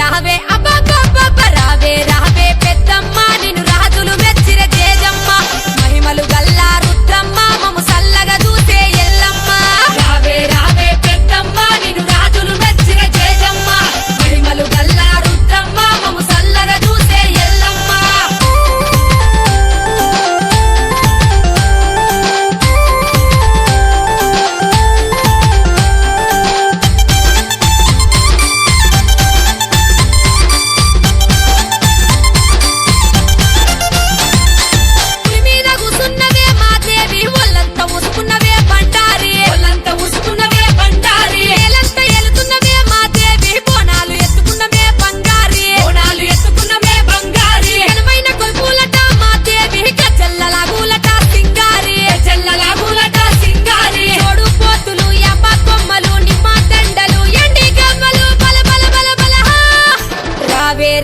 రావే అబ్బబ్బబ్బ రావే రావే పెద్దమ్మ నిన్ను రాజులు మెచ్చిర జేజమ్మ మహిమలు గల్లా రుద్రమ్మ మము సల్లగా చూసే ఎల్లమ్మ రావే రావే పెద్దమ్మ నిన్ను రాజులు మెచ్చిర జేజమ్మ మహిమలు గల్లా రుద్రమ్మ మము సల్లగా చూసే ఎల్లమ్మ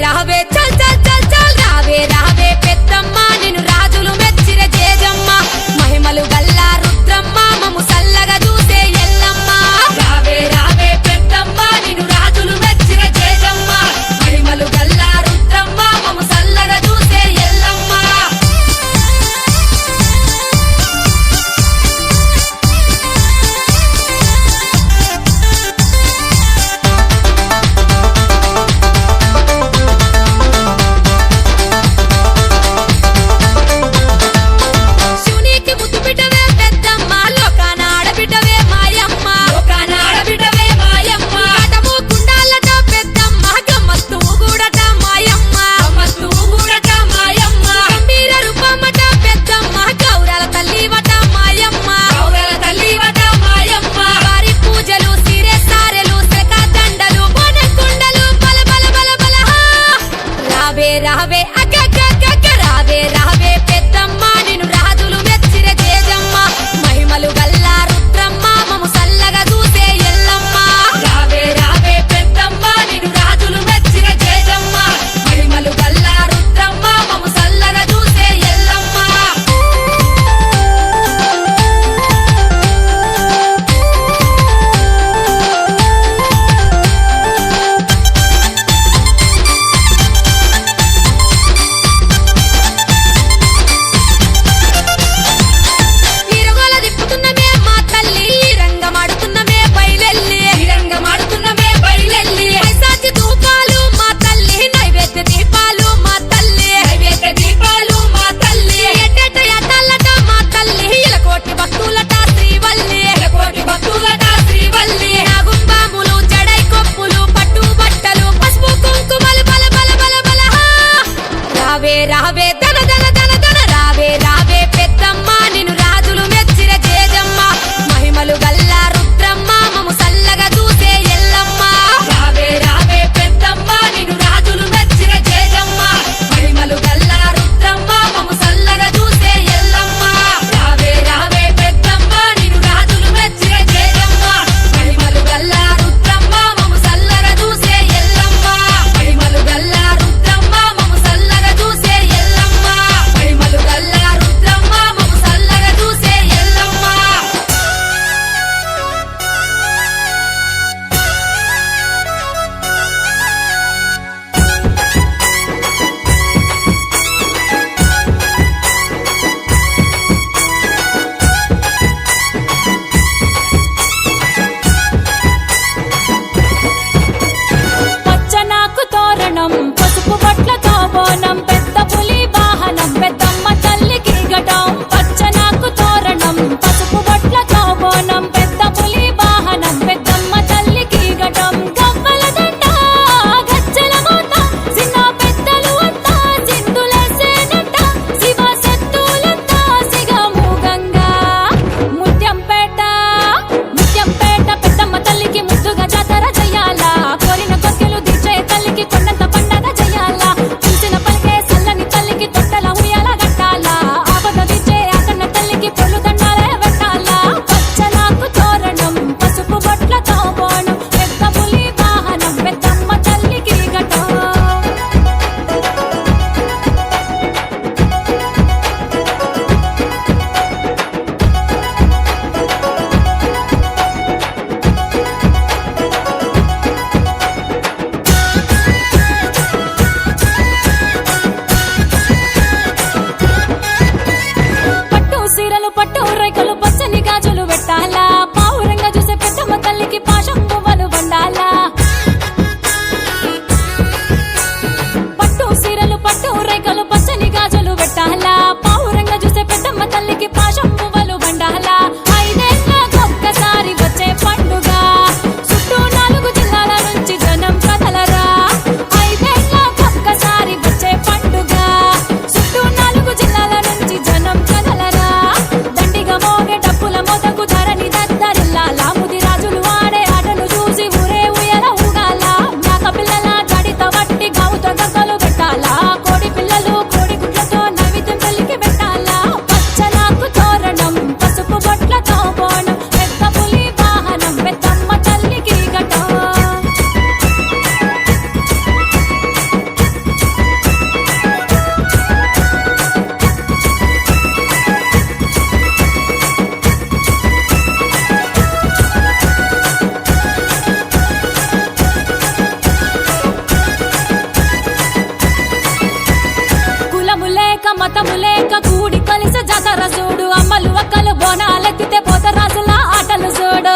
రావే చల్ చల్ చల్ చల్ రావే రావే పెద్దమ్మ నిన్ను రాజులు మెచ్చిర జేజమ్మ మహిమలు గల్లా రుద్రమ్మ మము సల్లగా చూసే ఎల్లమ్మ రావే రావే పెద్దమ్మ నిన్ను రాజులు మెచ్చిర జేజమ్మ మహిమలు గల్లా రుద్రమ్మ మము సల్లగా చూసే ఎల్లమ్మ రావే అగ్గగ్గగ్గ రావే రావే పెద్దమ్మ నిన్ను రాజులు మెచ్చిర జేజమ్మ మహిమలు గల్లా రుద్రమ్మ మము సల్లగా చూసే ఎల్లమ్మ రావే రావే పెద్దమ్మ నిన్ను రాజులు మెచ్చిర జేజమ్మ మహిమలు గల్లా రుద్రమ్మ మము సల్లగా చూసే ఎల్లమ్మ జాతర చూడు అమ్మలు ఒక్కలు బోనాలెత్తితే పోతరాజుల ఆటలు చూడు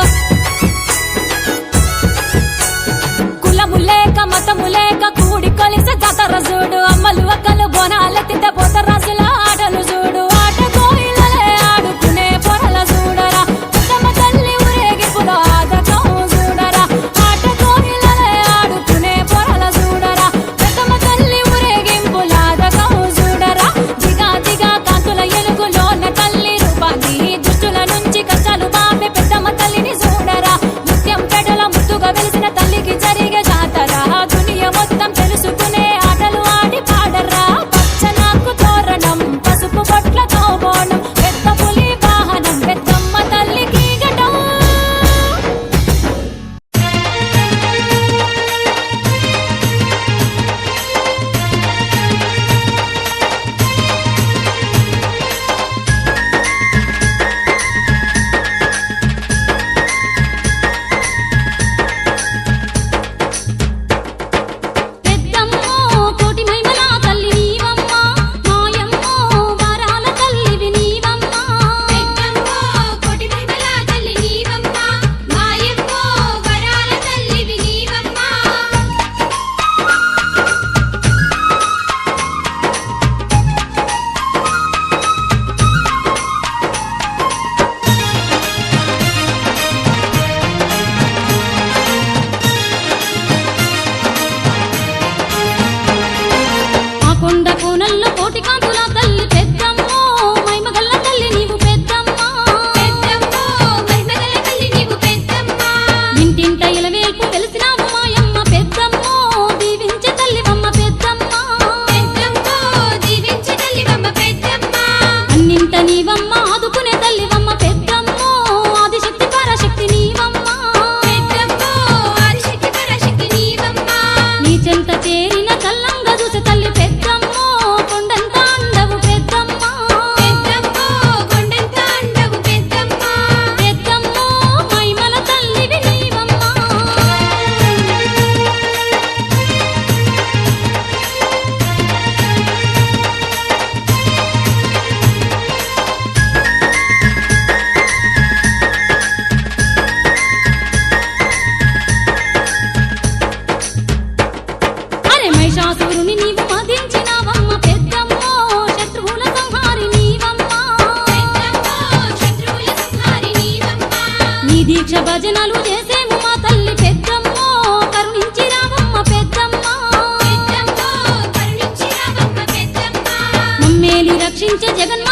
కులము లేక మతము లేక కూడి కొలిసే జాతర చూడు అమ్మలు ఒక్కలు బోనాలెత్తితే పోతరాజుల ఆటలు చూడు ఆట కోయిలలే ఆడుకునే పొరల చూడరా పెద్దమ్మ తల్లి ఊరేగింపులో ఆదకం చూడరా ఆట కోయిలలే ఆడుకునే పొరల చూడరా పెద్దమ్మ తల్లి ఊరేగింపులో ఆదకం చూడరా దిగా దిగా కాంతుల ఎలుగులోన తల్లి రూపాన్ని దుష్టుల నుంచి కష్టాలు బాపే పెద్దమ్మ తల్లిని చూడరా ముత్యం పెడల ముద్దుగా వెలిసిన తల్లికి జరిగే జాతర దునియ మొత్తం తెలుసుకునే ఆటలు ఆడి పాడరా పచ్చనాకు తోరణం పసుపు బొట్లతో బోనం పెద్ద పులి వాహనం పెద్దమ్మ తల్లికి గటం పెద్దమ్మో కోటి మహిమల తల్లి నీవమ్మ మాయమ్మో వరాల తల్లివి నీవమ్మ పెద్దమ్మో కోటి మహిమల తల్లి నీవమ్మ మాయమ్మో వరాల తల్లివి నీవమ్మ ఆ కొండ కోనల్లో కోటి కాంతుల తల్లి పెద్దమ్మో మహిమగల్ల తల్లి నీవు పెద్దమ్మ పెద్దమ్మో మహిమగల తల్లి నీవు పెద్దమ్మ ఇంటింట ఇలవేల్పు వెలిసినావు మాయమ్మ పెద్దమ్మో దీవించే తల్లివమ్మ పెద్దమ్మ పెద్దమ్మో దీవించే తల్లివమ్మ పెద్దమ్మ అన్నింట నీవమ్మ ఆదుకునే తల్లివమ్మ పెద్దమ్మో ఆదిశక్తి పరాశక్తి నీవమ్మ పెద్దమ్మో ఆదిశక్తి పరాశక్తి నీవమ్మ నీ చెంత చేరిన చల్లంగా చూసే తల్లి పెద్దమ్మో కొండంత అండవు పెద్దమ్మ పెద్దమ్మో కొండంత అండవు పెద్దమ్మ పెద్దమ్మో మహిమల తల్లివి నీవమ్మ అరే మహిషాసురుని నీవు మదించినావమ్మ పెద్దమ్మో శత్రువుల సంహారి నీవమ్మ పెద్దమ్మో శత్రువుల సంహారి నీవమ్మ నీ దీక్ష భజనలు చేసేము మా తల్లి పెద్దమ్మో కరుణించి రావమ్మ పెద్దమ్మ పెద్దమ్మో కరుణించి రావమ్మ పెద్దమ్మ మమ్మేలి రక్షించే జగన్